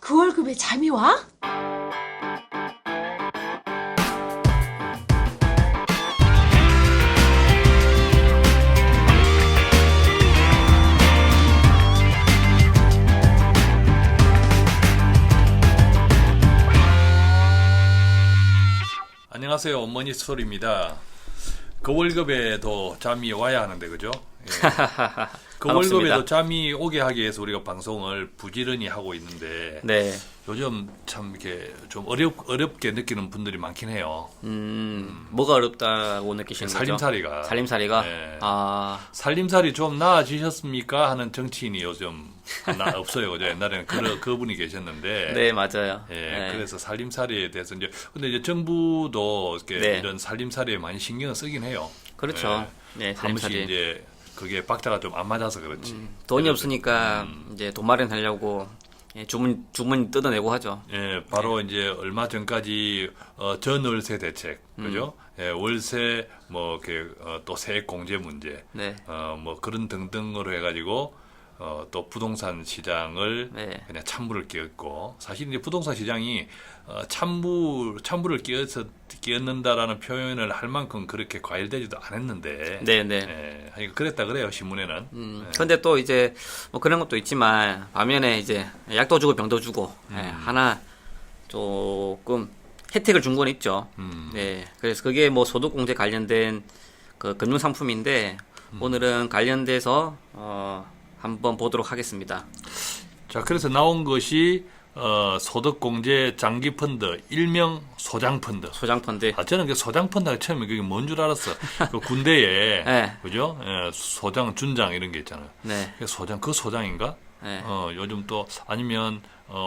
그 월급에 잠이 와? 안녕하세요. 어머니 스토리입니다. 그 월급에도 잠이 와야 하는데 그죠? 예. 그 반갑습니다. 월급에도 잠이 오게 하기 위해서 우리가 방송을 부지런히 하고 있는데 네. 요즘 참 이렇게 좀 어렵게 느끼는 분들이 많긴 해요. 뭐가 어렵다고 느끼시는 거죠? 살림살이가. 살림살이가? 네. 아, 살림살이 좀 나아지셨습니까? 하는 정치인이 요즘 없어요. 그죠? 옛날에는 그분이 계셨는데. 네, 맞아요. 예, 네. 그래서 살림살이에 대해서 근데 이제 정부도 이렇게 네. 이런 살림살이에 많이 신경을 쓰긴 해요. 그렇죠. 네, 한 번씩 살림살이. 이제 그게 박자가 좀 안 맞아서 그렇지. 돈이 없으니까 이제 돈 마련하려고 예, 주문 뜯어내고 하죠. 예, 바로 이제 얼마 전까지 전월세 대책, 그죠? 예, 월세 뭐 이렇게 또 세액 공제 문제, 네. 뭐 그런 등등으로 해가지고 또 부동산 시장을 네. 그냥 찬물을 끼얹고 사실 이제 부동산 시장이 찬물을 끼얹는다라는 표현을 할 만큼 그렇게 과열되지도 않았는데, 네, 네. 예, 하여간 그랬다 그래요 신문에는. 근데 또 이제 뭐 그런 것도 있지만 반면에 이제 약도 주고 병도 주고 예, 하나 조금 혜택을 준 건 있죠. 네. 그래서 그게 뭐 소득공제 관련된 그 금융 상품인데 오늘은 관련돼서 한번 보도록 하겠습니다. 자, 그래서 나온 것이 소득공제 장기펀드, 일명 소장펀드. 소장펀드. 저는 그 소장펀드가 처음에 그게 뭔 줄 알았어. 그 군대에, 네. 그죠? 예, 소장, 준장 이런 게 있잖아요. 네. 그 소장인가? 네. 요즘 또 아니면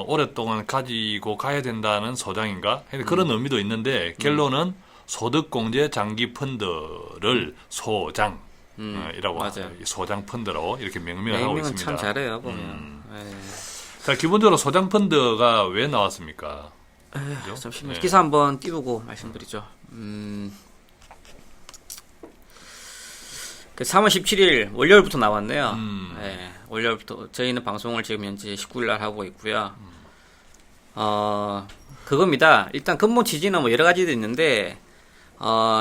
오랫동안 가지고 가야 된다는 소장인가? 그런 의미도 있는데 결론은 소득공제 장기펀드를 소장. 이라고 맞아요. 소장 펀드로 이렇게 명명을 하고 네이밍은 있습니다. 참 잘해요 보면. 자, 기본적으로 소장 펀드가 왜 나왔습니까? 그죠? 잠시만요. 네. 기사 한번 띄우고 말씀드리죠. 그 3월 17일 월요일부터 나왔네요. 네, 월요일부터 저희는 방송을 지금 현재 19일 날 하고 있고요. 그겁니다. 일단 근본 취지는 뭐 여러 가지도 있는데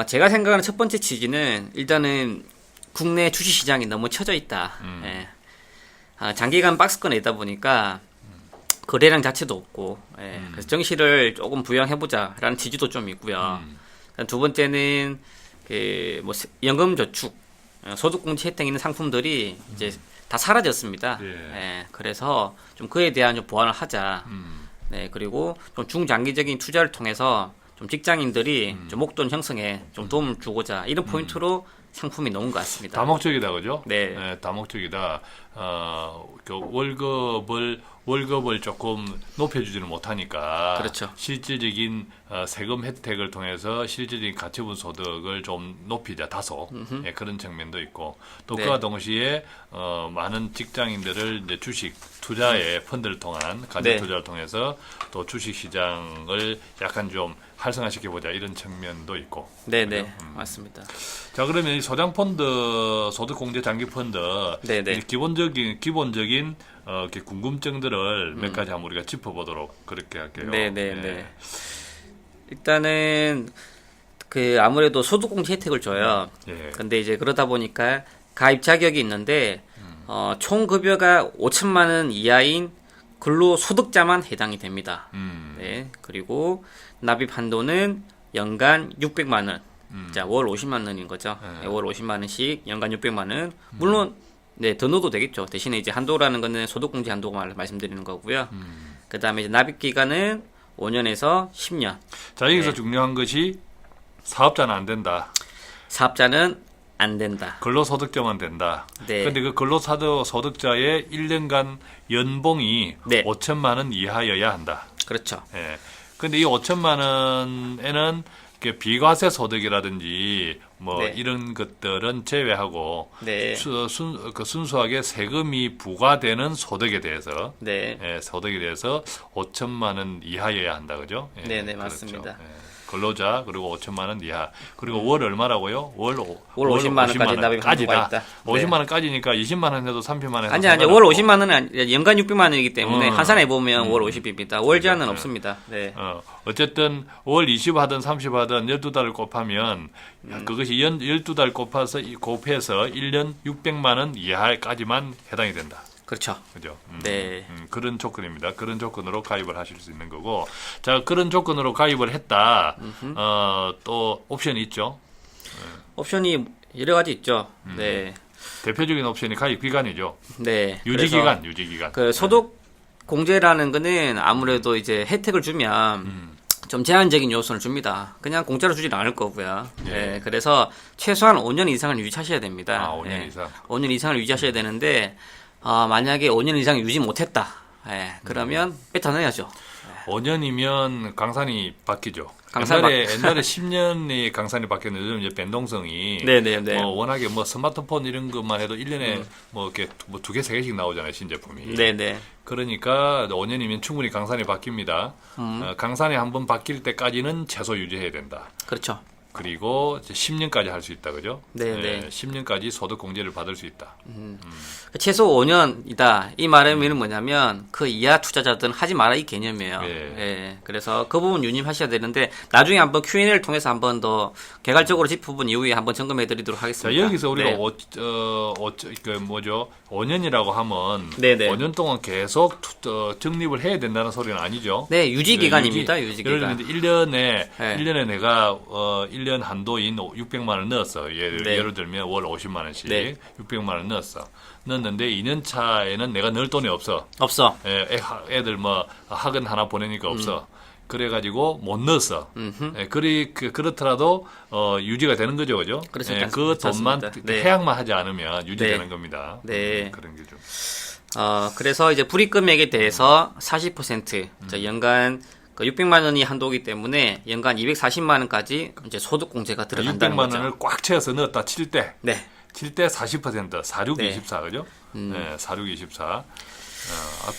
제가 생각하는 첫 번째 취지는 일단은 국내 주식 시장이 너무 처져 있다. 예. 장기간 박스권에 있다 보니까 거래량 자체도 없고, 예. 그래서 정시를 조금 부양해보자라는 취지도 좀 있고요. 두 번째는 뭐 연금저축, 소득공제 혜택 있는 상품들이 이제 다 사라졌습니다. 예. 예. 그래서 좀 그에 대한 좀 보완을 하자. 네, 그리고 좀 중장기적인 투자를 통해서 좀 직장인들이 좀 목돈 형성에 좀 도움을 주고자 이런 포인트로 상품이 나온 것 같습니다. 다목적이다, 그죠? 네. 다목적이다. 그 월급을 조금 높여주지는 못하니까. 그렇죠. 실질적인 세금 혜택을 통해서 실질적인 가처분 소득을 좀 높이자, 다소. 예, 그런 측면도 있고. 또 네. 그와 동시에, 많은 직장인들을 이제 주식 투자의 펀드를 통한 가전 네. 투자를 통해서 또 주식 시장을 약간 좀 활성화시켜보자 이런 측면도 있고. 네네, 그죠? 맞습니다. 자, 그러면 이 소장펀드, 소득공제 장기펀드, 네네. 이 기본적인 이렇게 궁금증들을 몇 가지 한번 우리가 짚어보도록 그렇게 할게요. 네네네. 예. 일단은 그 아무래도 소득공제 혜택을 줘요. 예. 근데 이제 그러다 보니까 가입 자격이 있는데 총 급여가 5천만 원 이하인 근로소득자만 해당이 됩니다. 네, 그리고 납입 한도는 연간 600만 원. 자, 월 50만 원인 거죠. 네. 네, 월 50만 원씩 연간 600만 원. 물론 네, 더 넣어도 되겠죠. 대신에 이제 한도라는 거는 소득공제 한도가 말씀드리는 거고요. 그다음에 이제 납입 기간은 5년에서 10년. 자, 여기서 네. 중요한 것이 사업자는 안 된다. 사업자는 안 된다. 근로소득자만 된다. 네. 근데 그 근로소득자의 1년간 연봉이 네. 5천만 원 이하여야 한다. 그렇죠. 예. 근데 이 5천만 원에는 이렇게 비과세 소득이라든지 뭐 네. 이런 것들은 제외하고 네. 순수하게 세금이 부과되는 소득에 대해서 네. 소득에 대해서 5천만 원 이하여야 한다, 그죠? 예, 네네, 그렇죠. 맞습니다. 예. 근로자 그리고 5천만 원 이하 그리고 월 얼마라고요? 월 50만 원까지 납입 한도가 있다. 50만 원까지니까 20만 원 해도 30만 원 해도 아니 월 50만 원은 연간 600만 원이기 때문에 환산해 보면 월 50입니다. 월 제한은 네. 없습니다. 네. 어쨌든 월 20 하든 30 하든 12달을 곱하면 그것이 12달 곱해서 1년 600만 원 이하까지만 해당이 된다. 그렇죠. 그죠? 네. 그런 조건입니다. 그런 조건으로 가입을 하실 수 있는 거고, 자 그런 조건으로 가입을 했다. 또 옵션이 있죠. 옵션이 여러 가지 있죠. 네. 대표적인 옵션이 가입 기간이죠. 네. 유지 그래서 기간. 그 소득 공제라는 거는 아무래도 이제 혜택을 주면 좀 제한적인 요소를 줍니다. 그냥 공짜로 주지는 않을 거고요. 예. 네, 그래서 최소한 5년 이상을 유지하셔야 됩니다. 5년 이상. 5년 이상을 유지하셔야 되는데 만약에 5년 이상 유지 못했다. 그러면 뱉어내야죠. 5년이면 강산이 바뀌죠. 강산이 옛날에 10년이 강산이 바뀌었는데 요즘 이제 변동성이 네네네. 워낙에 뭐 스마트폰 이런 것만 해도 1년에 뭐 이렇게 뭐 2개, 3개씩 나오잖아요, 신제품이. 네네. 그러니까 5년이면 충분히 강산이 바뀝니다. 강산이 한번 바뀔 때까지는 최소 유지해야 된다. 그렇죠. 그리고 이제 10년까지 할 수 있다, 그죠? 네네. 10년까지 소득 공제를 받을 수 있다. 최소 5년이다. 이 말의 의미는 뭐냐면 그 이하 투자자들은 하지 마라 이 개념이에요. 예. 그래서 그 부분 유념하셔야 되는데 나중에 한번 Q&A를 통해서 한번 더 개괄적으로 짚어본 이후에 한번 점검해드리도록 자, 하겠습니다. 여기서 우리가 네. 5년이라고 하면 네네. 5년 동안 계속 적립을 해야 된다는 소리는 아니죠. 네, 유지 기간입니다. 유지 기간. 예를 들면 1년에 네. 1년에 내가 1년 한도인 600만 원 넣었어. 네. 예를 들면 월 50만 원씩 네. 600만 원 넣었어. 넣었는데 2년 차에는 내가 넣을 돈이 없어. 없어. 애들 뭐 학원 하나 보내니까 없어. 그래가지고 못 넣었어. 그렇더라도 유지가 되는 거죠, 그죠? 그렇습니다. 그 돈만 그렇습니다. 네. 해약만 하지 않으면 유지되는 네. 겁니다. 네. 그런 게 좀. 그래서 이제 불이익 금액에 대해서 40% 연간 600만 원이 한도이기 때문에 연간 240만 원까지 이제 소득 공제가 들어간다는 600만 거죠. 원을 꽉 채워서 넣었다 칠 때. 네. 칠 때 40%, 46, 네. 24, 그죠? 네, 46, 24.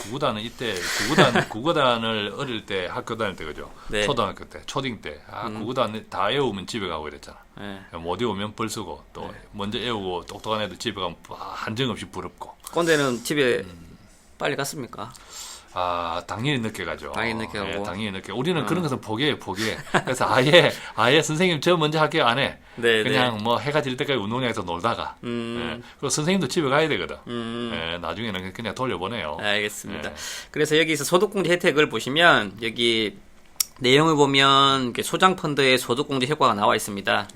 구구단은 이때, 구구단을 어릴 때 학교 다닐 때, 그죠? 네. 초등학교 때, 초딩 때. 구구단 다 외우면 집에 가고 그랬잖아. 네. 못 외우면 벌 쓰고, 또 먼저 외우고 똑똑한 애들 집에 가면 한정없이 부럽고. 꼰대는 집에 빨리 갔습니까? 당연히 늦게 가죠. 당연히 늦게 가고. 당연히 늦게. 우리는 그런 것은 포기해. 그래서 아예 선생님 저 먼저 할게요 안 해. 네, 그냥 뭐 해가 질 때까지 운동장에서 놀다가. 그리고 선생님도 집에 가야 되거든. 나중에는 그냥 돌려보내요. 알겠습니다. 네. 그래서 여기서 소득공제 혜택을 보시면 여기 내용을 보면 이렇게 소장펀드의 소득공제 효과가 나와 있습니다.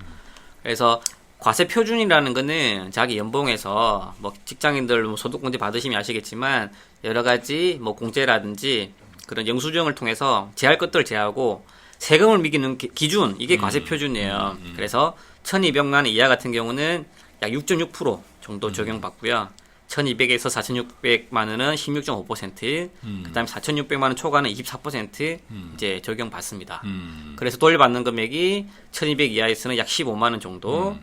그래서 과세 표준이라는 거는 자기 연봉에서 뭐 직장인들 뭐 소득공제 받으시면 아시겠지만 여러 가지 뭐 공제라든지 그런 영수증을 통해서 제할 것들을 제하고 세금을 매기는 기준 이게 과세 표준이에요. 그래서 1,200만 원 이하 같은 경우는 약 6.6% 정도 적용받고요. 1,200에서 4,600만 원은 16.5%, 그다음에 4,600만 원 초과는 24% 이제 적용받습니다. 그래서 돌려받는 금액이 1,200 이하에서는 약 15만 원 정도,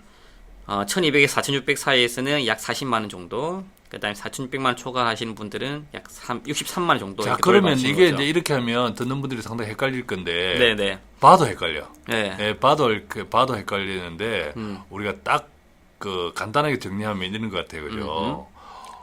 1,200에서 4,600 사이에서는 약 40만 원 정도, 그다음에 4,600만 원 초과하시는 분들은 약 63만 원 정도. 자, 이렇게 그러면 돌려받으시는 이게 거죠. 이제 이렇게 하면 듣는 분들이 상당히 헷갈릴 건데. 네네. 봐도 헷갈려. 네. 봐도 헷갈리는데 우리가 딱 간단하게 정리하면 이런 것 같아요, 그죠?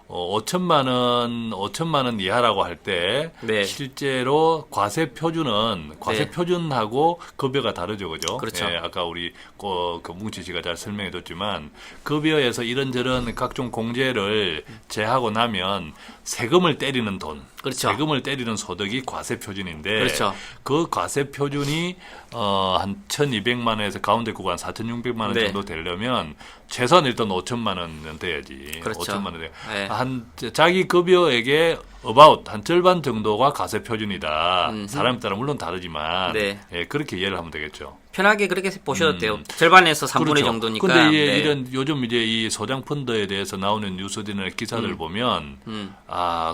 5천만 원 이하라고 할 때 네. 실제로 과세 표준은 네. 표준하고 급여가 다르죠, 그죠? 그렇죠. 예, 아까 우리 그 뭉치 씨가 잘 설명해줬지만 급여에서 이런저런 각종 공제를 제하고 나면 세금을 때리는 돈, 그렇죠. 세금을 때리는 소득이 과세 표준인데 그렇죠. 그 과세 표준이 한 1,200만 원에서 가운데 구간 4,600만 원 네. 정도 되려면 최소한 일단 5천만 원은 돼야지. 그렇죠. 5천만 원 돼. 네. 한 자기 급여액의 about 한 절반 정도가 과세 표준이다. 사람에 따라 물론 다르지만 네. 예, 그렇게 이해를 하면 되겠죠. 편하게 그렇게 보셔도 돼요. 절반에서 3분의 그렇죠. 정도니까. 근데 네. 이런 요즘 이제 이 소장 펀드에 대해서 나오는 뉴스들이나 기사들 보면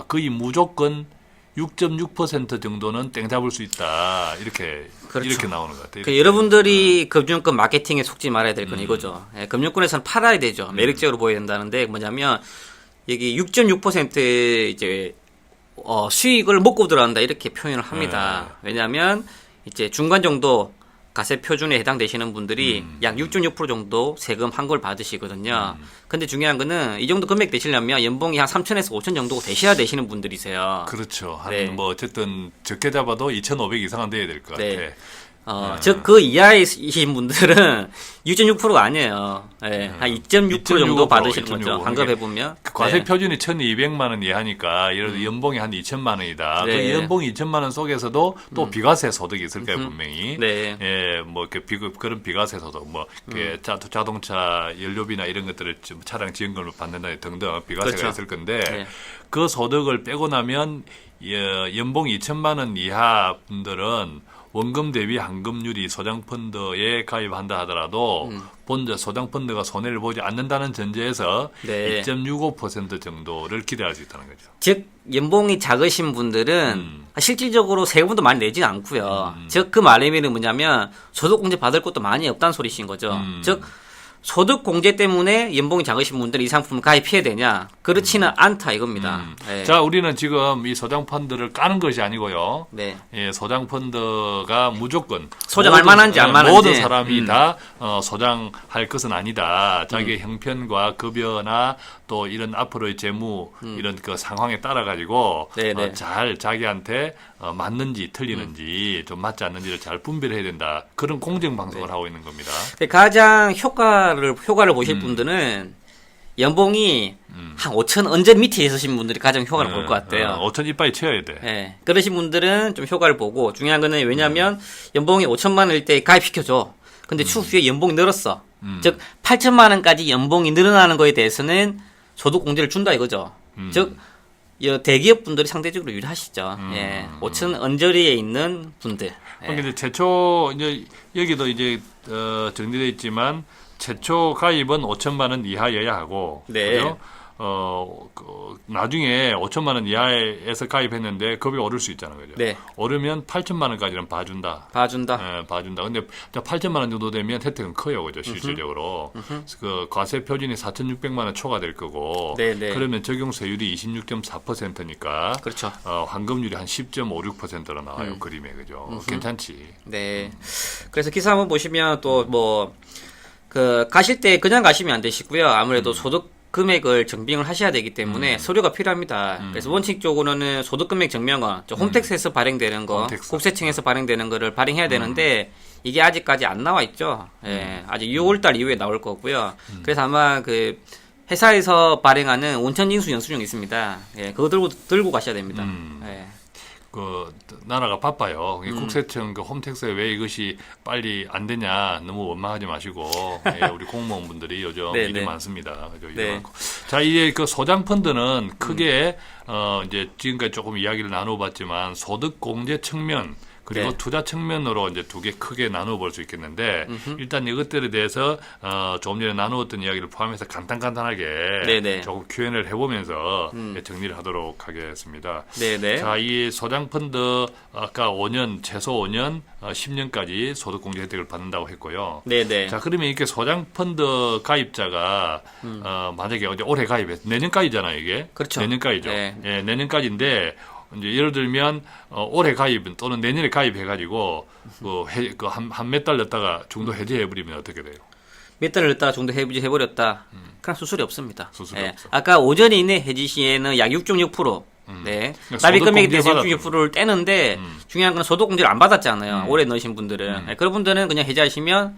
거의 무조건 6.6% 정도는 땡 잡을 수 있다. 이렇게 그렇죠. 이렇게 나오는 것 같아요. 그 여러분들이 금융권 마케팅에 속지 말아야 될 건 이거죠. 예, 금융권에서는 팔아야 되죠. 매력적으로 보여야 된다는데 뭐냐면 여기 6.6% 이제 수익을 먹고 들어간다 이렇게 표현을 합니다. 왜냐하면 이제 중간 정도 가세 표준에 해당되시는 분들이 약 6.6% 정도 세금 환급을 받으시거든요. 근데 중요한 거는 이 정도 금액 되시려면 연봉이 한 3천에서 5천 정도 되셔야 되시는 분들이세요. 그렇죠. 한 네. 뭐 어쨌든 적게 잡아도 2,500 이상은 돼야 될 것 네. 같아. 즉 그 이하이신 분들은 6.6%가 아니에요. 네, 한 2.6% 정도 받으시는 거죠. 환급해 보면. 그 과세 표준이 1,200만 원 이하니까 예를 들어 연봉이 한 2천만 원이다. 네. 그 연봉 2천만 원 속에서도 또 비과세 소득이 있을 거예요, 분명히. 네. 예, 뭐 그런 비과세 소득, 뭐 자동차 연료비나 이런 것들을 좀 차량 지원금을 받는다 등등 비과세가 그렇죠. 있을 건데 네. 그 소득을 빼고 나면 연봉 2천만 원 이하 분들은 원금 대비 환급률이 소장펀드에 가입한다 하더라도 본자 소장펀드가 손해를 보지 않는다는 전제에서 네. 2.65% 정도를 기대할 수 있다는 거죠. 즉 연봉이 작으신 분들은 실질적으로 세금도 많이 내지 않고요. 즉 그 말의 의미는 뭐냐면 소득공제 받을 것도 많이 없다는 소리신 거죠. 즉 소득공제 때문에 연봉이 작으신 분들이 이 상품을 가입해야 되냐? 그렇지는 않다 이겁니다. 네. 자, 우리는 지금 이 소장펀드를 까는 것이 아니고요. 네. 예, 소장펀드가 무조건 소장할 만한지 안 만한지. 모든 사람이 다 소장할 것은 아니다. 자기의 형편과 급여나 또 이런 앞으로의 재무 이런 그 상황에 따라 가지고 네네. 잘 자기한테 맞는지 틀리는지 좀 맞지 않는지를 잘 분별해야 된다. 그런 공정 방송을 하고 있는 겁니다. 가장 효과를 보실 분들은 연봉이 한 5천 언저리 밑에 있으신 분들이 가장 효과를 볼 것 같아요. 5천 이빨이 채워야 돼. 네. 그러신 분들은 좀 효과를 보고 중요한 거는 왜냐하면 연봉이 5천만 원일 때 가입시켜줘. 근데 추후에 연봉이 늘었어. 즉 8천만 원까지 연봉이 늘어나는 거에 대해서는 소득공제를 준다 이거죠. 즉 대기업 분들이 상대적으로 유리하시죠. 예. 5천 언저리에 있는 분들. 그러니까 이제 최초 이제 여기도 이제 정리되어 있지만 최초 가입은 5천만 원 이하여야 하고, 네. 그죠? 나중에 5천만 원 이하에서 가입했는데 급이 오를 수 있잖아요, 그죠? 네. 오르면 8천만 원까지는 봐준다. 봐준다. 예, 봐준다. 근데 8천만 원 정도 되면 혜택은 커요, 그죠? 실질적으로. 그 과세 표준이 4,600만 원 초과될 거고, 네네. 그러면 적용세율이 26.4%니까, 그렇죠. 환급률이 한 10.56%로 나와요, 그림에, 그죠? 괜찮지. 네. 그래서 기사 한번 보시면 또 가실 때 그냥 가시면 안 되시고요. 아무래도 소득 금액을 증빙을 하셔야 되기 때문에 서류가 필요합니다. 그래서 원칙적으로는 소득 금액 증명은 홈택스에서 발행되는 거, 홈택스. 국세청에서 발행되는 거를 발행해야 되는데 이게 아직까지 안 나와 있죠. 예. 아직 6월달 이후에 나올 거고요. 그래서 아마 그 회사에서 발행하는 온천징수 영수증이 있습니다. 예. 그거 들고 가셔야 됩니다. 예. 그 나라가 바빠요. 이 국세청 그 홈택스에 왜 이것이 빨리 안 되냐 너무 원망하지 마시고 예, 우리 공무원분들이 요즘 네, 일이 네. 많습니다. 그죠? 일이 네. 많고. 자, 이제 그 소장 펀드는 크게 이제 지금까지 조금 이야기를 나눠봤지만 소득 공제 측면 그리고 네. 투자 측면으로 이제 두 개 크게 나누어 볼 수 있겠는데 일단 이것들에 대해서 조금 전에 나누었던 이야기를 포함해서 간단하게 네네. 조금 Q&A를 해보면서 정리를 하도록 하겠습니다. 네네. 자, 이 소장 펀드 아까 5년 최소 5년 10년까지 소득 공제 혜택을 받는다고 했고요. 네네. 자, 그러면 이렇게 소장 펀드 가입자가 만약에 이제 올해 가입해 내년까지잖아요, 이게. 그렇죠. 내년까지죠. 네. 예, 내년까지인데 이제 예를 들면 올해 가입 또는 내년에 가입해가지고 한 몇 달 넣다가 중도 해지해버리면 어떻게 돼요? 몇 달을 넣다가 정도 해버렸다. 그냥 수술이 없습니다. 수술이 예. 없어. 아까 오전 이내 해지 시에는 약 6.6%. 네. 그러니까 납입 금액에 소득공제 대해서 받았던 6.6%를 떼는데 중요한 건 소득공제를 안 받았잖아요. 올해 넣으신 분들은. 예, 그런 분들은 그냥 해지하시면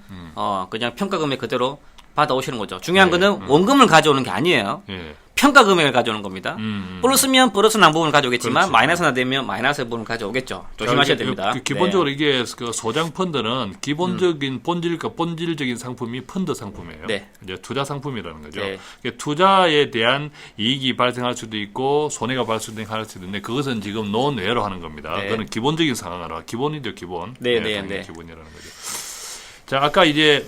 그냥 평가 금액 그대로 받아오시는 거죠. 중요한 거는 원금을 가져오는 게 아니에요. 예. 평가 금액을 가져오는 겁니다. 플러스면 플러스 난 부분을 가져오겠지만 그렇지. 마이너스나 되면 마이너스 부분을 가져오겠죠. 조심하셔야 됩니다. 기본적으로 이게 그 소장 펀드는 기본적인 본질적인 상품이 펀드 상품이에요. 네. 이제 투자 상품이라는 거죠. 네. 그러니까 투자에 대한 이익이 발생할 수도 있고 손해가 발생할 수도 있는데 그것은 지금 논외로 하는 겁니다. 네. 그거는 기본적인 상황으로 기본이죠, 기본. 네, 당연히 네. 기본이라는 거죠. 자, 아까 이제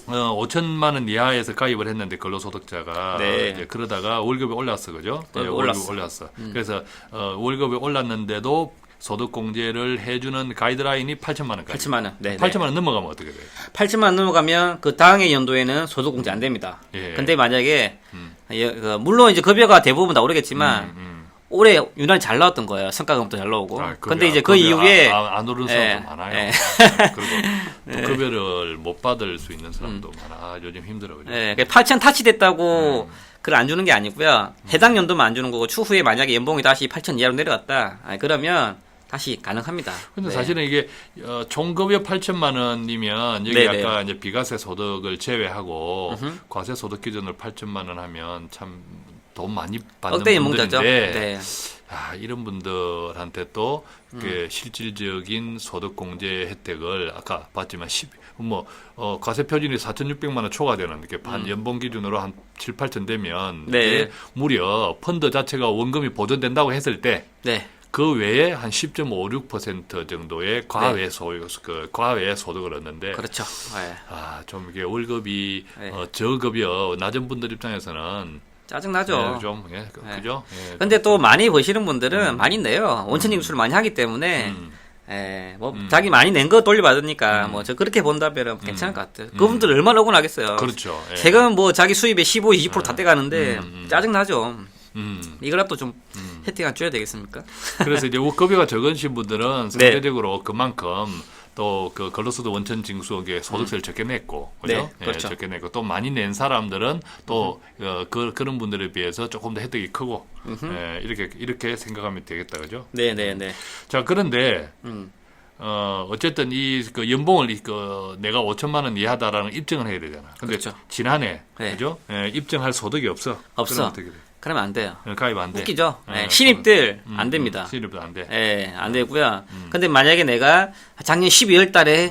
5천만 원 이하에서 가입을 했는데 근로소득자가 네. 이제 그러다가 월급이 올랐어, 그죠? 네, 올랐어. 월급이 올랐어. 그래서 월급이 올랐는데도 소득공제를 해주는 가이드라인이 8천만 원까지. 8천만 원. 네. 8천만 원 넘어가면 어떻게 돼요? 8천만 원 넘어가면 그 다음의 연도에는 소득공제 안 됩니다. 예. 근데 만약에 물론 이제 급여가 대부분 다 오르겠지만 올해 유난히 잘 나왔던 거예요. 성과금도 잘 나오고. 아, 근데 이제 그 이후에 안 오른 사람도 예, 많아요. 예. 그리고 또 급여를 못 받을 수 있는 사람도 많아. 요즘 힘들어. 그죠? 예, 8천 타치됐다고 그걸 안 주는 게 아니고요. 해당 연도만 안 주는 거고 추후에 만약에 연봉이 다시 8천 이하로 내려갔다. 그러면 다시 가능합니다. 근데 네. 사실은 이게 총급여 8천만 원이면 여기 네네. 아까 이제 비과세 소득을 제외하고 과세 소득 기준으로 8천만 원 하면 참 돈 많이 받는 억대 연봉자죠. 분들인데 네. 이런 분들한테 또 실질적인 소득 공제 혜택을 아까 봤지만 과세 표준이 4,600만 원 초과되는 이렇게 반 연봉 기준으로 한 7, 8천 되면 네. 이게 무려 펀드 자체가 원금이 보존된다고 했을 때 네. 그 외에 한 10.56% 정도의 과외 소득을 얻는데 그렇죠. 네. 좀 이게 월급이 네. 저급여 낮은 분들 입장에서는 짜증나죠. 좀 그죠? 예, 근데 또 많이 버시는 분들은 많이 내요. 원천 징수를 많이 하기 때문에 자기 많이 낸 거 돌려받으니까 뭐 저 그렇게 본다면 괜찮을 것 같아요. 그분들 얼마나 억울하겠어요. 그렇죠. 예. 세금 뭐 자기 수입의 15, 20% 다 떼가는데 짜증나죠. 이거라도 좀 혜택 안 줘야 되겠습니까? 그래서 이제 급여가 적으신 분들은 상대적으로 그만큼 또 그 근로소득 원천 징수에 소득세를 적게 냈고, 그죠? 네, 그렇죠. 적게 냈고 또 많이 낸 사람들은 또 그런 분들에 비해서 조금 더 혜택이 크고, 이렇게 생각하면 되겠다, 그죠? 네네네. 자, 그런데 어쨌든 그 연봉을 내가 5천만 원 이하다라는 입증을 해야 되잖아. 근데 그렇죠. 지난해, 네. 그죠? 입증할 소득이 없어. 없어. 그럼 어떻게 돼? 그러면 안 돼요. 가입 안 돼. 웃기죠? 신입들 안 음, 됩니다. 신입도 안 돼. 예, 안 되고요. 근데 만약에 내가 작년 12월 달에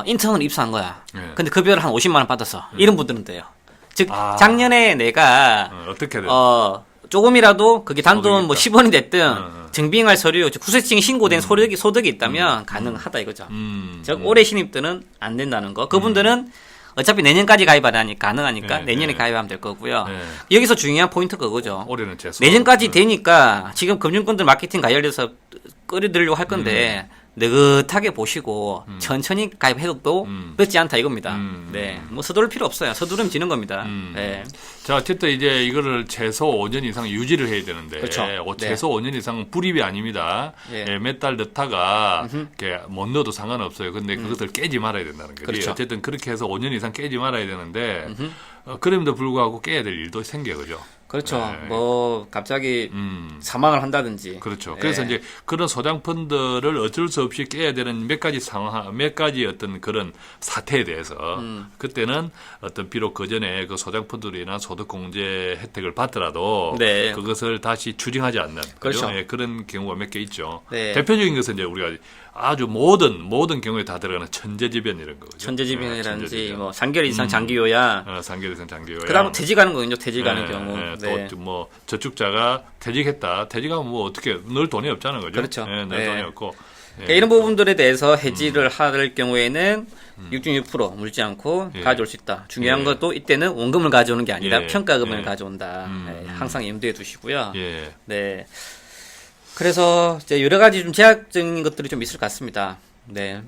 인턴을 입사한 거야. 예. 근데 급여를 한 50만 원 받았어. 이런 분들은 돼요. 즉 작년에 내가 어떻게 돼? 조금이라도 그게 단돈 뭐 소득이 10원이 됐든 증빙할 서류, 구세증이 신고된 소득이 있다면 가능하다 이거죠. 즉 올해 신입들은 안 된다는 거. 그분들은 어차피 내년까지 가입하라니까 가능하니까 네, 내년에 네. 가입하면 될 거고요. 네. 여기서 중요한 포인트가 그거죠. 올해는 재수. 내년까지 되니까 지금 금융권들 마케팅 관련해서 끌어들이려고 할 건데 느긋하게 보시고 천천히 가입해도 늦지 않다 이겁니다. 네, 뭐 서두를 필요 없어요. 서두르면 지는 겁니다. 네. 자, 어쨌든 이제 이거를 최소 5년 이상 유지를 해야 되는데, 그렇죠. 최소 5년 이상 불입이 아닙니다. 예. 몇 달 넣다가 이렇게 못 넣어도 상관없어요. 근데 그것을 깨지 말아야 된다는 거지. 그렇죠. 어쨌든 그렇게 해서 5년 이상 깨지 말아야 되는데, 그럼에도 불구하고 깨야 될 일도 생겨, 그죠? 그렇죠. 네. 뭐 갑자기 사망을 한다든지. 그렇죠. 예. 그래서 이제 그런 소장 펀드를 어쩔 수 없이 깨야 되는 몇 가지 상황, 몇 가지 어떤 그런 사태에 대해서 그때는 어떤 비록 그 전에 그 소장 펀드로 인한 소득 공제 혜택을 받더라도 네. 그것을 다시 추징하지 않는 그렇죠. 그죠? 예, 그런 경우가 몇 개 있죠. 네. 대표적인 것은 이제 우리가 아주 모든 경우에 다 들어가는 천재지변 이런 거죠. 천재지변이라든지 천재지변. 뭐 3개월 이상 장기요야. 3개월 이상 장기요야. 그다음 퇴직하는 거군요. 퇴직하는 경우. 네. 또 뭐 저축자가 퇴직했다. 퇴직하면 뭐 어떻게 넣을 돈이 없잖아요, 그죠? 그렇죠. 넣을 네. 돈이 없고. 그러니까 이런 부분들에 대해서 해지를 할 경우에는 6.6% 물지 않고 예. 가져올 수 있다. 중요한 예. 것도 이때는 원금을 가져오는 게 아니라 예. 평가금을 예. 가져온다. 네, 항상 염두에 두시고요. 예. 네. 그래서 이제 여러 가지 좀 제약적인 것들이 좀 있을 것 같습니다. 네.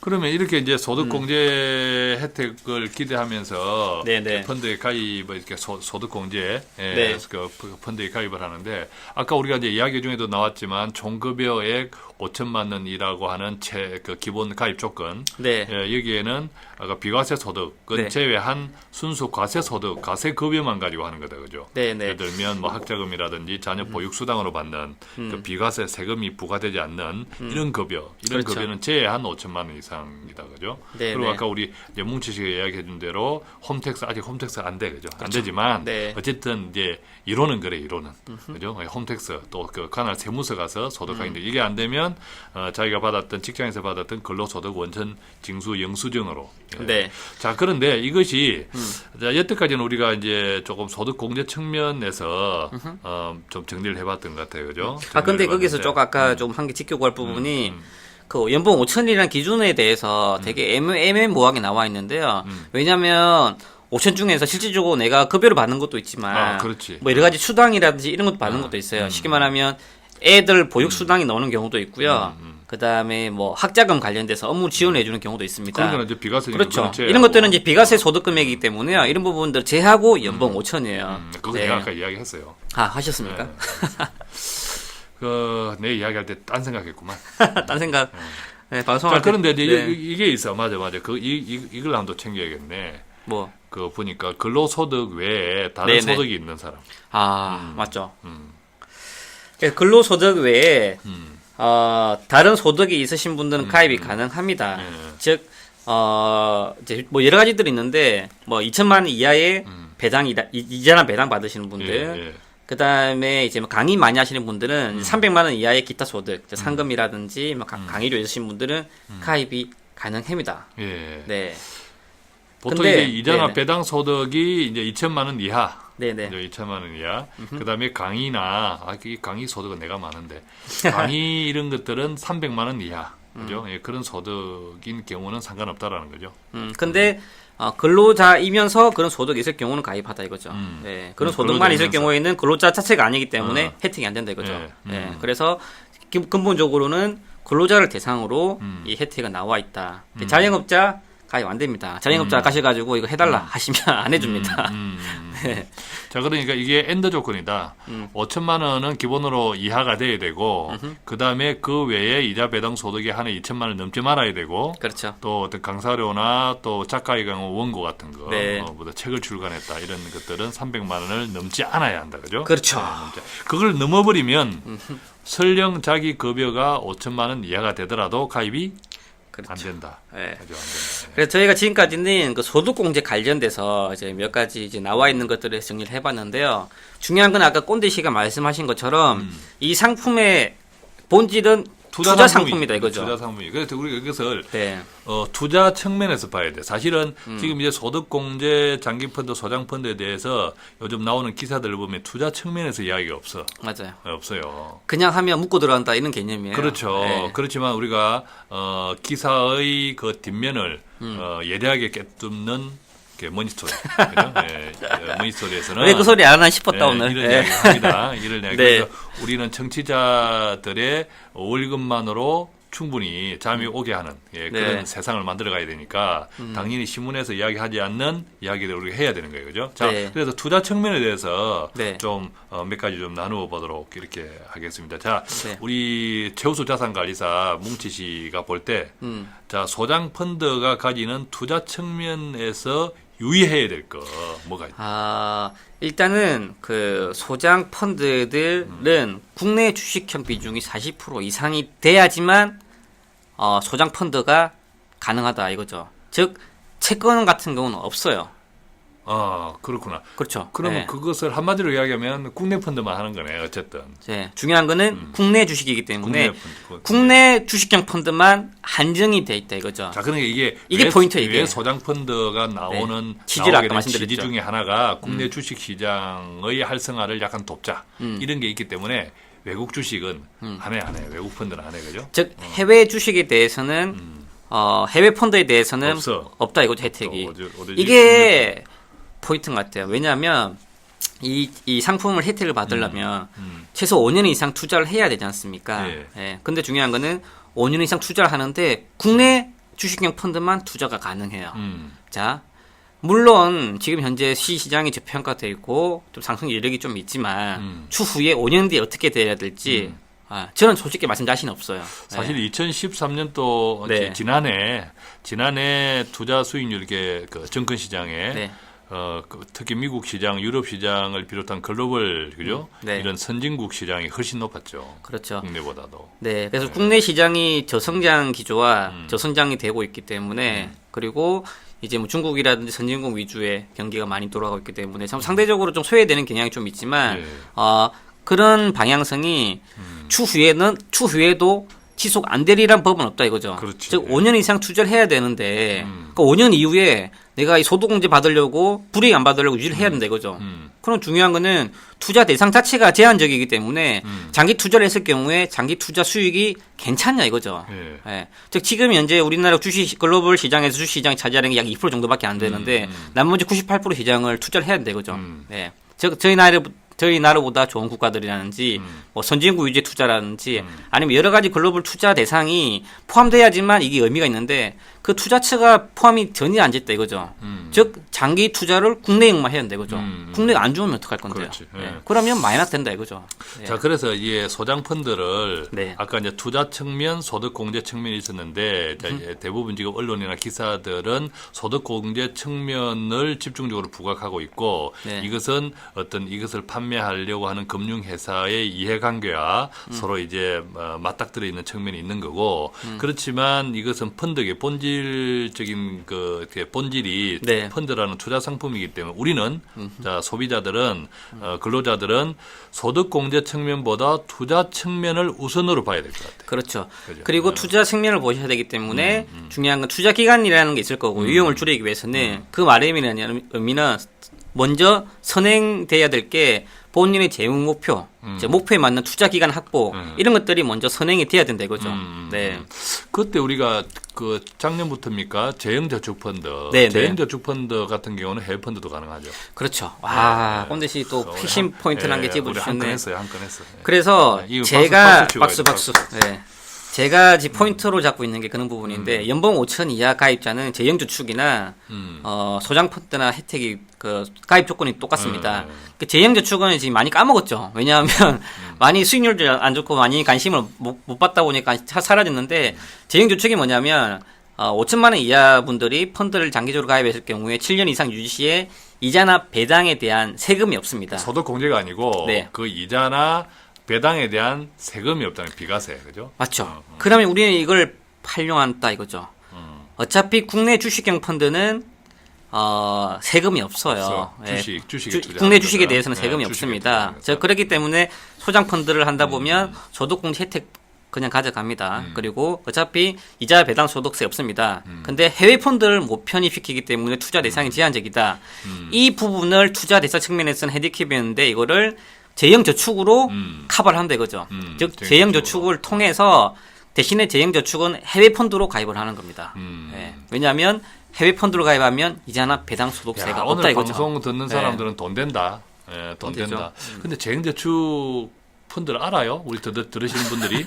그러면 이렇게 이제 소득 공제 혜택을 기대하면서 네네. 펀드에 가입을 이렇게 소득 공제 네. 그 펀드에 가입을 하는데 아까 우리가 이제 이야기 중에도 나왔지만 총급여액 5천만 원이라고 하는 그 기본 가입 조건 네. 여기에는 아까 비과세 소득은 네. 제외한 순수 과세 소득, 과세 급여만 가지고 하는 거다, 그죠? 네네. 예를 들면 뭐 학자금이라든지 자녀 보육 수당으로 받는 그 비과세 세금이 부과되지 않는 이런 급여, 이런 그렇죠. 급여는 제외한 5천만 원 이상이다, 그죠? 네네. 그리고 아까 우리 이제 뭉치 씨가 이야기해준 대로 홈택스 아직 홈택스 안 돼, 그죠? 안 되지만 네. 어쨌든 이제 이론은 그래, 이론은 그죠? 홈택스 또 그 관할 세무서 가서 소득하는데 이게 안 되면 자기가 받았던 직장에서 받았던 근로소득 원천 징수 영수증으로. 예. 네. 자, 그런데 이것이 자, 여태까지는 우리가 이제 조금 소득 공제 측면에서 좀 정리를 해봤던 것 같아요, 그죠? 근데 정리를 거기서 해봤는데. 조금 아까 좀 한 개 짚고 부분이 그 연봉 5천이라는 기준에 대해서 되게 애매모호하게 나와 있는데요. 왜냐하면 5천 중에서 실질적으로 내가 급여를 받는 것도 있지만 그렇지. 뭐 여러 가지 수당이라든지 이런 것도 받는 것도 있어요. 쉽게 말하면 애들 보육 수당이 나오는 경우도 있고요. 그다음에 뭐 학자금 관련돼서 업무 지원해 주는 경우도 있습니다. 그러니까 이제 비과세니까 그렇죠. 그건 제하고. 이런 것들은 이제 비과세 소득 금액이기 때문에요. 이런 부분들 제하고 연봉 5천이에요. 그거 네. 내가 아까 이야기했어요. 아, 하셨습니까? 내 이야기할 때 딴 생각했구만. 딴 생각. 네, 방송할 자, 때. 그런데 이제 네. 이게 있어. 맞아. 이걸 한번 또 챙겨야겠네. 뭐. 그 보니까 근로소득 외에 다른 네네. 소득이 있는 사람. 맞죠. 근로소득 외에 다른 소득이 있으신 분들은 가입이 가능합니다. 즉, 이제 뭐 여러 가지들이 있는데, 뭐 2천만 원 이하의 이자나 배당 받으시는 분들, 예. 그 다음에 이제 뭐 강의 많이 하시는 분들은 300만 원 이하의 기타 소득, 상금이라든지 뭐 강의료 있으신 분들은 가입이 가능합니다. 예. 네. 보통 근데, 이제 이자나 네네. 배당 소득이 이제 2천만 원 이하. 네네. 이제 2천만 원 이하. 그다음에 강의나 이 강의 소득은 내가 많은데 강의 이런 것들은 300만 원 이하. 그죠? 예, 그런 소득인 경우는 상관없다라는 거죠. 근데 근로자이면서 그런 소득이 있을 경우는 가입하다 이거죠. 네, 그런 소득만 있을 근로자이면서. 경우에는 근로자 자체가 아니기 때문에 혜택이 안 된다 이거죠. 예, 네, 그래서 근본적으로는 근로자를 대상으로 이 혜택은 나와 있다. 자영업자 가입 안 됩니다. 자영업자 가셔가지고 이거 해달라 하시면 안 해줍니다. 네. 자, 그러니까 이게 엔더 조건이다. 5천만 원은 기본으로 이하가 돼야 되고, 그 다음에 그 외에 이자 배당 소득이 한 해 2천만 원 넘지 말아야 되고, 그렇죠. 또 어떤 강사료나 또 작가의 경우 원고 같은 거, 네. 뭐 책을 출간했다 이런 것들은 300만 원을 넘지 않아야 한다, 그죠? 그렇죠. 그걸 넘어버리면 설령 자기 급여가 5천만 원 이하가 되더라도 가입이 그렇죠. 안 된다. 네. 그죠? 안 된다. 그래서 저희가 지금까지는 그 소득공제 관련돼서 이제 몇 가지 이제 나와 있는 것들을 정리를 해봤는데요. 중요한 건 아까 꼰대 씨가 말씀하신 것처럼 이 상품의 본질은 투자 상품이다 이거죠. 투자 상품이. 그래서 우리가 이것을 네. 투자 측면에서 봐야 돼. 사실은 지금 이제 소득공제 장기펀드, 소장펀드에 대해서 요즘 나오는 기사들을 보면 투자 측면에서 이야기가 없어. 맞아요. 없어요. 그냥 하면 묶고 들어간다 이런 개념이에요. 그렇죠. 네. 그렇지만 우리가 기사의 그 뒷면을 예리하게 깨뚫는 게 머니스토리. 그죠? 네, 머니스토리에서는 왜 그 소리 안 하나 싶었다 오늘. 이런 네. 이야기 합니다. 이런 이야기. 네. 그래서 우리는 청취자들의 월급만으로 충분히 잠이 오게 하는 그런 네. 세상을 만들어 가야 되니까 당연히 신문에서 이야기하지 않는 이야기를 우리가 해야 되는 거예요. 그죠? 자, 네. 그래서 투자 측면에 대해서 네. 좀 몇 가지 좀 나누어 보도록 이렇게 하겠습니다. 자, 네. 우리 최우수 자산관리사 뭉치 씨가 볼 때 자, 소장 펀드가 가지는 투자 측면에서 유의해야 될 거 뭐가 있나요? 일단은 그 소장 펀드들은 국내 주식형 비중이 40% 이상이 돼야지만 소장 펀드가 가능하다 이거죠. 즉 채권 같은 경우는 없어요. 그렇구나. 그렇죠. 그러면 네. 그것을 한마디로 이야기하면 국내 펀드만 하는 거네. 어쨌든. 네. 중요한 거는 국내 주식이기 때문에 국내 펀드. 국내 주식형 펀드만 한정이 돼 있다 이거죠. 자, 그러니까 이게 포인트예요, 이게. 왜 소장 펀드가 나오는 취지를 아까 나오게 된 말씀드렸죠. 취지 중에 하나가 국내 주식 시장의 활성화를 약간 돕자. 이런 게 있기 때문에 외국 주식은 안 해. 외국 펀드는 안 해. 그죠? 즉 해외 주식에 대해서는 해외 펀드에 대해서는 없어. 없다 이거죠 혜택이. 어디 이게 포인트 같아요. 왜냐하면 이 상품을 혜택을 받으려면 최소 5년 이상 투자를 해야 되지 않습니까? 예. 예. 근데 중요한 거는 5년 이상 투자를 하는데 국내 주식형 펀드만 투자가 가능해요. 자, 물론 지금 현재 시장이 저평가되어 있고 좀 상승 여력이 좀 있지만 추후에 5년 뒤에 어떻게 돼야 될지 저는 솔직히 말씀 자신 없어요. 사실 2013년도 네. 지난해 투자 수익률 이렇게 그 증권 시장에 네. 특히 미국 시장, 유럽 시장을 비롯한 글로벌 그죠? 네. 이런 선진국 시장이 훨씬 높았죠. 그렇죠. 국내보다도. 네, 그래서 국내 시장이 저성장 기조와 저성장이 되고 있기 때문에 그리고 이제 뭐 중국이라든지 선진국 위주의 경기가 많이 돌아가고 있기 때문에 참 상대적으로 좀 소외되는 경향이 좀 있지만 예. 그런 방향성이 추후에도 지속 안 되리란 법은 없다 이거죠. 그렇지. 즉 5년 이상 투자를 해야 되는데 그 5년 이후에 내가 이 소득공제 받으려고 불이익 안 받으려고 유지를 해야 된다 이거죠. 그럼 중요한 거는 투자 대상 자체가 제한적이기 때문에 장기 투자를 했을 경우에 장기 투자 수익이 괜찮냐 이거죠. 예. 예. 즉 지금 현재 우리나라 주식 글로벌 시장에서 주식 시장이 차지하는 게 약 2% 정도밖에 안 되는데 나머지 98% 시장을 투자를 해야 된다 이거죠. 예. 저희 저희 나라보다 좋은 국가들이라든지 뭐 선진국 위주의 투자라든지 아니면 여러 가지 글로벌 투자 대상이 포함돼야지만 이게 의미가 있는데 그 투자처가 포함이 전혀 안 됐다 이거죠. 즉 장기 투자를 국내용만 해야 된다 이거죠. 국내가 안 좋으면 어떡할 건데요. 그렇지. 예. 예. 그러면 마이너스 된다 이거죠. 예. 자, 그래서 이 소장 펀드를 네. 아까 이제 투자 측면, 소득 공제 측면이 있었는데 자, 이제 대부분 지금 언론이나 기사들은 소득 공제 측면을 집중적으로 부각하고 있고 네. 이것은 어떤 이것을 판매하려고 하는 금융 회사의 이해관계와 서로 이제 맞닥뜨려 있는 측면이 있는 거고 그렇지만 이것은 펀드의 본질적인 그 본질이 네. 펀드라는 투자 상품이기 때문에 우리는 자, 소비자들은 근로자들은 소득 공제 측면보다 투자 측면을 우선으로 봐야 될 것 같아요. 그렇죠. 그죠? 그리고 네. 투자 측면을 보셔야 되기 때문에 중요한 건 투자 기간이라는 게 있을 거고 위험을 줄이기 위해서는 그 말의 의미는 먼저 선행돼야 될 게 본인의 재무 목표, 이제 목표에 맞는 투자 기간 확보 이런 것들이 먼저 선행이 돼야 된다 이거죠. 네. 그때 우리가 그 작년부터입니까 재형저축펀드, 네, 네. 재형저축펀드 같은 경우는 해외 펀드도 가능하죠. 그렇죠. 와, 꼰대 씨 또 핵심 포인트를 한 개 우리 한 건 집어주셨네. 했어요, 한 건 했어요. 그래서 이거 제가 박수 박수. 네. 제가 지금 포인트로 잡고 있는 게 그런 부분인데 연봉 5천 이하 가입자는 재형저축이나 소장펀드나 혜택이 그 가입 조건이 똑같습니다. 그 재형저축은 지금 많이 까먹었죠. 왜냐하면 많이 수익률도 안 좋고 많이 관심을 못 받다 보니까 사라졌는데 재형저축이 뭐냐면 5천만 원 이하 분들이 펀드를 장기적으로 가입했을 경우에 7년 이상 유지 시에 이자나 배당에 대한 세금이 없습니다. 소득 공제가 아니고 네. 그 이자나 배당에 대한 세금이 없다는 비과세, 그죠? 맞죠. 그러면 우리는 이걸 활용한다 이거죠. 어차피 국내 주식형 펀드는 세금이 없어요. 없어. 주식에 투자하는 국내 주식에 거잖아. 대해서는 네, 세금이 주식에 없습니다. 투자하는 저 그렇기 때문에 소장 펀드를 한다 보면 소득공제 혜택 그냥 가져갑니다. 그리고 어차피 이자 배당 소득세 없습니다. 근데 해외 펀드를 못 편입시키기 때문에 투자 대상이 제한적이다. 이 부분을 투자 대상 측면에서는 핸디캡이었는데 이거를 재형저축으로 커버를 한다 이거죠. 즉 재형저축을 통해서 대신에 재형저축은 해외 펀드로 가입을 하는 겁니다. 예. 왜냐하면 해외 펀드로 가입하면 이자나 배당 소득세가 야, 없다 오늘 이거죠. 방송 듣는 사람들은 돈 된다. 예, 돈 되죠. 된다. 근데 재형저축 펀드를 알아요? 우리 들으시는 분들이?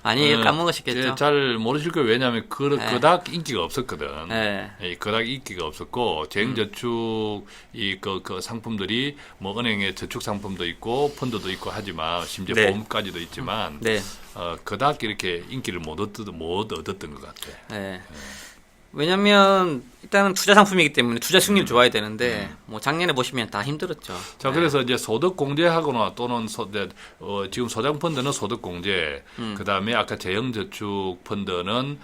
아니 까먹으시겠죠. 잘 모르실 거예요. 왜냐하면 그닥 인기가 없었거든. 네. 예, 그닥 인기가 없었고 재형저축 그 상품들이 뭐 은행의 저축 상품도 있고 펀드도 있고 하지만 심지어 네. 보험까지도 있지만 네. 그닥 이렇게 인기를 못 얻었던 것 같아. 네. 왜냐면 일단은 투자 상품이기 때문에 투자 수익률 좋아야 되는데 뭐 작년에 보시면 다 힘들었죠. 자, 그래서 이제 소득 공제하거나 또는 지금 소장 펀드는 소득 공제, 그다음에 아까 재형 저축 펀드는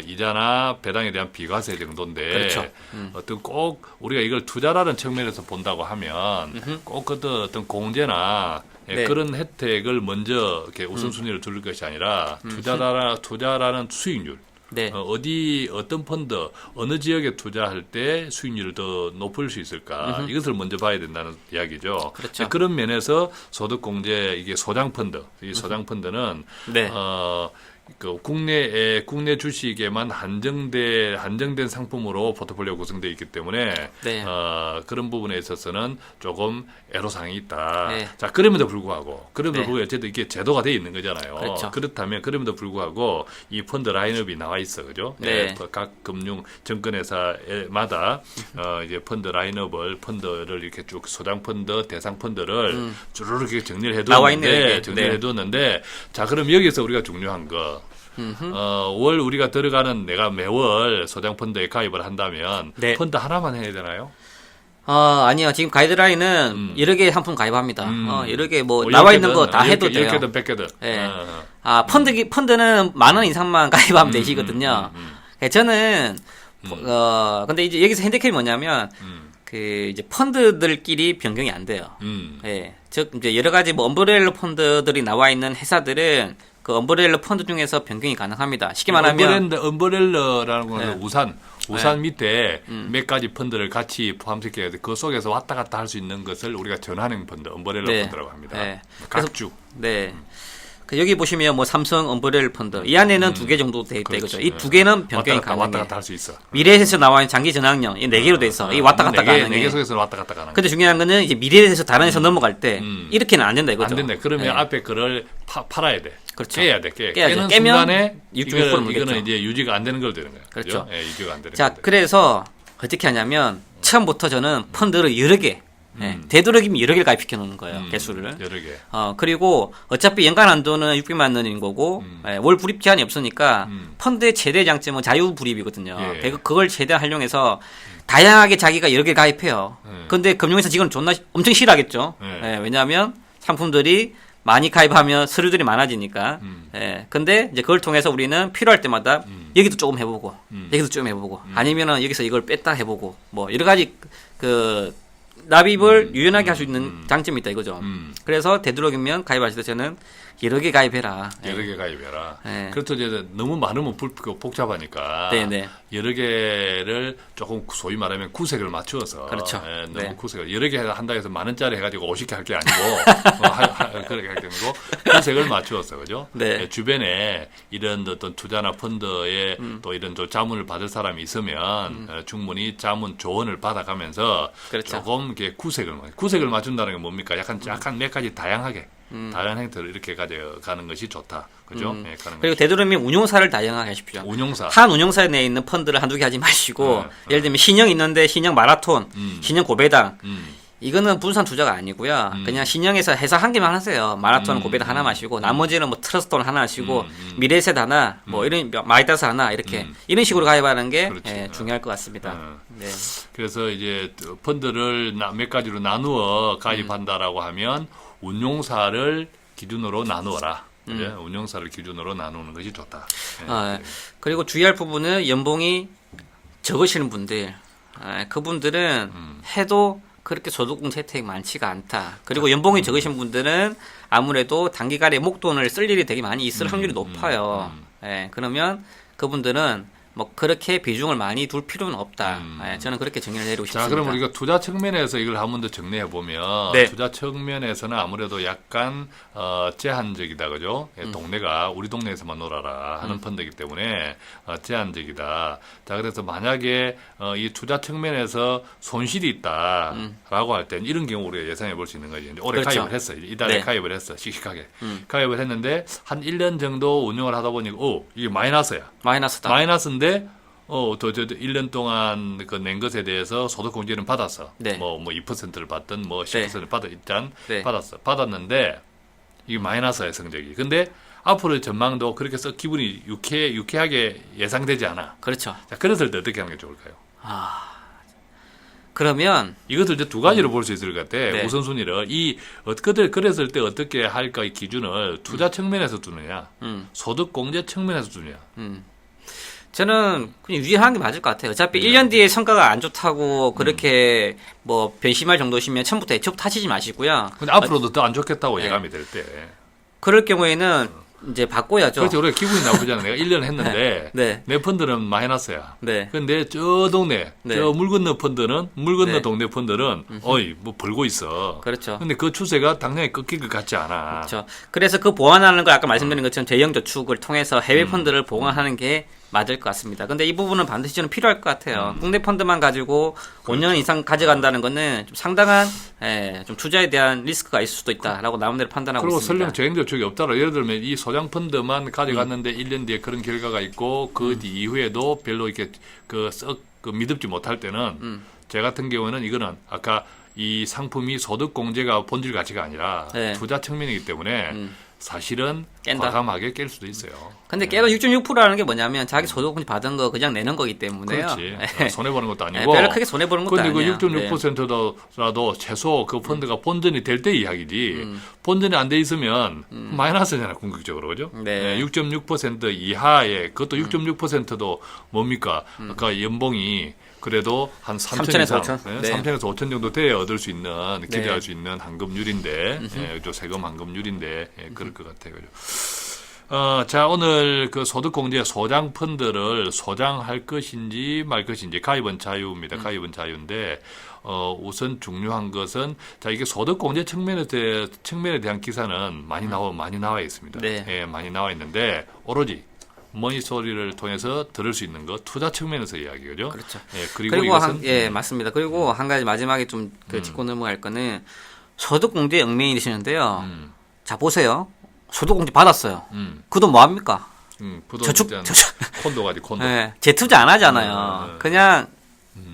이자나 배당에 대한 비과세 정도인데 그렇죠. 어떤 꼭 우리가 이걸 투자라는 측면에서 본다고 하면 꼭 어떤 공제나 네. 그런 혜택을 먼저 이렇게 우선순위를 두를 것이 아니라 투자라는 수익률. 네. 어떤 펀드, 어느 지역에 투자할 때 수익률을 더 높일 수 있을까? 이것을 먼저 봐야 된다는 이야기죠. 그렇죠. 그런 면에서 소득공제, 이게 소장펀드, 이 소장펀드는, 네. 국내 주식에만 한정된 상품으로 포트폴리오 구성되어 있기 때문에 네. 그런 부분에 있어서는 조금 애로사항이 있다. 네. 자, 그럼에도 불구하고 네. 어쨌든 이게 제도가 되어 있는 거잖아요. 그렇죠. 그렇다면 그럼에도 불구하고 이 펀드 라인업이 나와 있어, 그죠? 네. 예, 각 금융 증권회사마다 이제 펀드를 이렇게 쭉 소장 펀드, 대상 펀드를 주르륵 이렇게 정리를 나와 있네요, 이게. 해두었는데, 자, 그럼 여기서 우리가 중요한 거. 월 우리가 들어가는 내가 매월 소장 펀드에 가입을 한다면 네. 펀드 하나만 해야 되나요? 아니요. 지금 가이드라인은 여러 개 상품 가입합니다. 여러 개 뭐 뭐 나와 10개든, 있는 거 다 해도 돼요. 10개든 100개든. 네. 펀드는 10,000원 이상만 가입하면 되시거든요. 저는 근데 이제 여기서 핸디캡이 뭐냐면 그 이제 펀드들끼리 변경이 안 돼요. 예. 즉 이제 여러 가지 뭐 엄브렐러 펀드들이 나와 있는 회사들은 그 엄브렐러 펀드 중에서 변경이 가능합니다. 쉽게 말하면 엄브렐러라는 거는 네. 우산 밑에 몇 가지 펀드를 같이 포함시켜야 돼. 그 속에서 왔다 갔다 할 수 있는 것을 우리가 전환형 펀드, 엄브렐러 네. 펀드라고 합니다. 네. 각주. 네. 그 여기 보시면 뭐 삼성 엄브렐 펀드 이 안에는 두 개 정도 돼 있다 이거죠. 이 두 개는 변경이 왔다 가능해. 갔다 할 수 있어. 미래에서 나와 있는 장기 전환형 이 네 개로 돼 있어. 이 왔다 갔다 가능해. 네개 속에서 왔다 갔다 가능. 근데 중요한 거는 이제 미래에서 다른 데서 넘어갈 때 이렇게는 안 된다 이거죠. 안 된다. 그러면 네. 앞에 거를 팔아야 돼. 그렇죠. 깨야 돼. 깨야죠. 깨는 깨면 순간에 6.6% 물겠죠. 이거는 이제 유지가 안 되는 걸 되는 거예요. 그렇죠. 예, 유지가 안 되는 자, 걸. 그래서 어떻게 하냐면 처음부터 저는 펀드를 여러 개 되도록이면 여러 개를 가입시켜 놓는 거예요. 개수를. 여러 개. 그리고 어차피 연간 한도는 600만 원인 거고 월 불입 제한이 없으니까 펀드의 최대 장점은 자유 불입이거든요. 예. 그걸 최대한 활용해서 다양하게 자기가 여러 개 가입해요. 근데 금융회사 직원은 엄청 싫어하겠죠. 예. 왜냐하면 상품들이 많이 가입하면 서류들이 많아지니까. 근데 이제 그걸 통해서 우리는 필요할 때마다 여기도 조금 해보고, 여기도 좀 해보고, 아니면은 여기서 이걸 뺐다 해보고, 뭐 여러 가지 그 납입을 유연하게 할 수 있는 장점이 있다 이거죠. 그래서 되도록이면 가입하실 때 저는 여러 개 가입해라. 여러 개 가입해라. 예. 그렇죠. 이제 너무 많으면 복잡하니까 네네. 여러 개를 조금 소위 말하면 구색을 맞추어서 그렇죠. 예, 너무 네. 구색을 여러 개 한다 해서 10,000원짜리 해가지고 50개 할 게 아니고 그렇게 할 게 아니고 구색을 맞추어서 그죠. 네. 예, 주변에 이런 어떤 투자나 펀드에 또 이런 또 자문을 받을 사람이 있으면 충분히 자문 조언을 받아가면서 그렇죠. 조금 이렇게 구색을 맞춘다는 게 뭡니까? 약간 몇 가지 다양하게. 다양한 행태를 이렇게 가져가는 것이 좋다. 그죠? 예, 가는 그리고 것이. 되도록이면 운용사를 다양하게 하십시오. 운용사. 한 운용사에 내에 있는 펀드를 한두 개 하지 마시고 예를 들면 신형 있는데 신형 마라톤, 신형 고배당 이거는 분산 투자가 아니고요. 그냥 신형에서 회사 한 개만 하세요. 마라톤 고배당 하나 마시고 나머지는 뭐 트러스톤 하나 하시고 미래셋 하나 뭐 이런 마이다스 하나 이렇게 이런 식으로 가입하는 게 그렇지. 중요할 것 같습니다. 네. 그래서 이제 펀드를 몇 가지로 나누어 가입한다라고 하면 운용사를 기준으로 나누어라. 그죠? 운용사를 기준으로 나누는 것이 좋다. 예. 그리고 주의할 부분은 연봉이 적으시는 분들, 그분들은 해도 그렇게 소득공제 혜택이 많지가 않다. 그리고 연봉이 적으신 분들은 아무래도 단기간에 목돈을 쓸 일이 되게 많이 있을 확률이 높아요. 그러면 그분들은 뭐 그렇게 비중을 많이 둘 필요는 없다. 저는 그렇게 정리를 내리고 싶습니다. 자, 그럼 우리가 투자 측면에서 이걸 한 번 더 정리해 보면 네. 투자 측면에서는 아무래도 약간 제한적이다, 그죠? 동네가 우리 동네에서만 놀아라 하는 펀드이기 때문에 제한적이다. 자, 그래서 만약에 이 투자 측면에서 손실이 있다라고 할 때는 이런 경우 우리가 예상해 볼 수 있는 거지. 이제 올해 그렇죠. 가입을 했어. 이달에 네. 가입을 했어. 씩씩하게 가입을 했는데 한 1년 정도 운영을 하다 보니까 이게 마이너스야. 마이너스다. 마이너스인데 저 1년 동안 그 낸 것에 대해서 소득 공제는 받았어. 네. 뭐 2%를 받든 뭐 10%를 네. 받았어. 받았는데 이게 마이너스야, 성적이. 근데 앞으로의 전망도 그렇게 썩 기분이 유쾌하게 예상되지 않아. 그렇죠. 자, 그랬을 때 어떻게 하는 게 좋을까요? 그러면 이것을 이제 두 가지로 볼 수 있을 것 같아. 네. 우선순위를 그랬을 때 어떻게 할까 이 기준을 투자 측면에서 두느냐, 소득 공제 측면에서 두느냐. 저는 그냥 유지하는 게 맞을 것 같아요. 어차피 1년 뒤에 성과가 안 좋다고 그렇게 뭐 변심할 정도시면 처음부터 애초부터 하시지 마시고요. 근데 앞으로도 더 안 좋겠다고 네. 예감이 될 때. 그럴 경우에는 이제 바꿔야죠. 그렇지, 우리가 기분이 나쁘잖아. 내가 1년 했는데 네. 내 펀드는 마이너스야. 네. 근데 저 동네, 네. 저 물 건너 펀드는 물 건너 네. 동네 펀드는 뭐 벌고 있어. 그렇죠. 근데 그 추세가 당장에 꺾일 것 같지 않아. 그렇죠. 그래서 그 보완하는 거 아까 말씀드린 것처럼 대형 저축을 통해서 해외 펀드를 보완하는 게 맞을 것 같습니다. 근데 이 부분은 반드시 저는 필요할 것 같아요. 국내 펀드만 가지고 5년 이상 가져간다는 거는 좀 상당한 좀 투자에 대한 리스크가 있을 수도 있다라고 나름대로 판단하고 그리고 있습니다. 설령 재정 저축이 없더라. 예를 들면 이 소장 펀드만 가져갔는데 1년 뒤에 그런 결과가 있고 그 이후에도 별로 이렇게 그 미덥지 못할 때는 제 같은 경우에는 이거는 아까 이 상품이 소득 공제가 본질 가치가 아니라 네. 투자 측면이기 때문에 사실은 깬다. 과감하게 깰 수도 있어요. 근데 깨도 6.6%라는 게 뭐냐면 자기 소득 받은 거 그냥 내는 거기 때문에요. 그렇지. 손해 보는 것도 아니고. 별로 크게 손해 보는 것도 근데 아니에요. 그 6.6%라도 최소 그 펀드가 본전이 될 때 이야기지. 본전이 안 돼 있으면 마이너스잖아, 궁극적으로. 그죠? 네. 6.6% 이하에 그것도 6.6%도 뭡니까? 아까 연봉이 그래도 한 3천 이상, 5천. 네. 3천에서 5천 정도 돼야 얻을 수 있는, 기대할 네. 수 있는 환급률인데, 또 세금 환급률인데, 그럴 것 같아요. 그죠? 자, 오늘 그 소득공제 소장 펀드를 소장할 것인지 말 것인지 가입은 자유입니다. 가입은 자유인데, 우선 중요한 것은 자 이게 소득 공제 측면에 대한 기사는 많이 나와 있습니다. 네. 예, 많이 나와 있는데 오로지 머니스토리를 통해서 들을 수 있는 거 투자 측면에서 이야기죠. 그렇죠. 예, 그리고 이것은 맞습니다. 그리고 한 가지 마지막에 좀 짚고 넘어갈 거는 소득공제 얽매이 되시는데요. 자 보세요. 소득공제 받았어요. 그 돈 뭐 합니까? 저축 콘도 가지 콘도. 네, 재투자 안 하잖아요. 그냥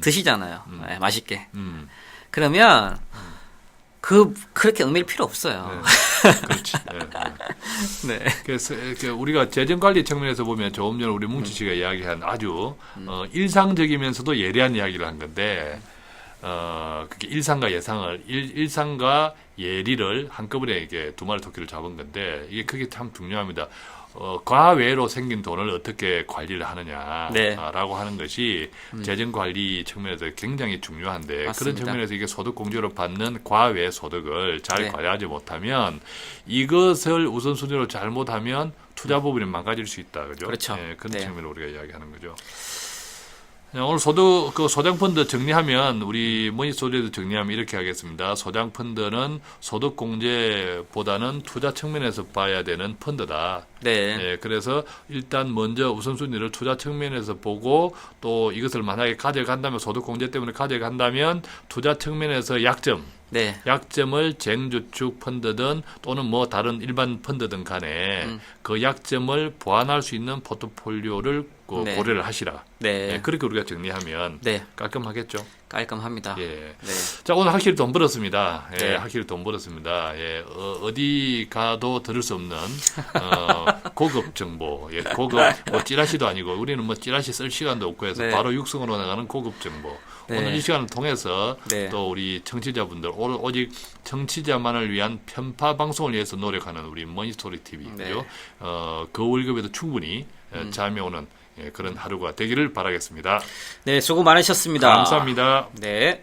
드시잖아요. 네, 맛있게. 그러면 그렇게 얽매일 필요 없어요. 그렇지. 네. 그래서 우리가 재정 관리 측면에서 보면 조금 전에 우리 뭉치 씨가 이야기한 아주 일상적이면서도 예리한 이야기를 한 건데 그게 일상과 예상을 일상과 예리를 한꺼번에 이게 두 마리 토끼를 잡은 건데 이게 그게 참 중요합니다. 과외로 생긴 돈을 어떻게 관리를 하느냐라고 네. 하는 것이 재정 관리 측면에서 굉장히 중요한데 맞습니다. 그런 측면에서 이게 소득 공제로 받는 과외 소득을 잘 네. 관리하지 못하면 이것을 우선순위로 잘못하면 투자 부분이 망가질 수 있다, 그죠? 그렇죠. 예, 그런 네. 측면으로 우리가 이야기하는 거죠. 오늘 소장펀드 정리하면 우리 머니스토리에도 정리하면 이렇게 하겠습니다. 소장펀드는 소득공제보다는 투자 측면에서 봐야 되는 펀드다. 네. 예, 그래서 일단 먼저 우선순위를 투자 측면에서 보고 또 이것을 만약에 가져간다면 소득공제 때문에 가져간다면 투자 측면에서 네. 약점을 쟁주축 펀드든 또는 뭐 다른 일반 펀드든 간에 그 약점을 보완할 수 있는 포트폴리오를 네. 고려를 하시라. 네. 예, 그렇게 우리가 정리하면 네. 깔끔하겠죠. 깔끔합니다. 예. 네. 자, 오늘 확실히 돈 벌었습니다. 예, 네. 확실히 돈 벌었습니다. 예, 어디 가도 들을 수 없는 고급 정보. 예, 고급 뭐 찌라시도 아니고 우리는 뭐 찌라시 쓸 시간도 없고 해서 네. 바로 육성으로 나가는 고급 정보. 네. 오늘 이 시간을 통해서 네. 또 우리 청취자분들 오직 청취자만을 위한 편파 방송을 위해서 노력하는 우리 머니스토리 TV고요. 네. 그 월급에도 충분히 잠이 오는 그런 하루가 되기를 바라겠습니다. 네, 수고 많으셨습니다. 감사합니다. 네.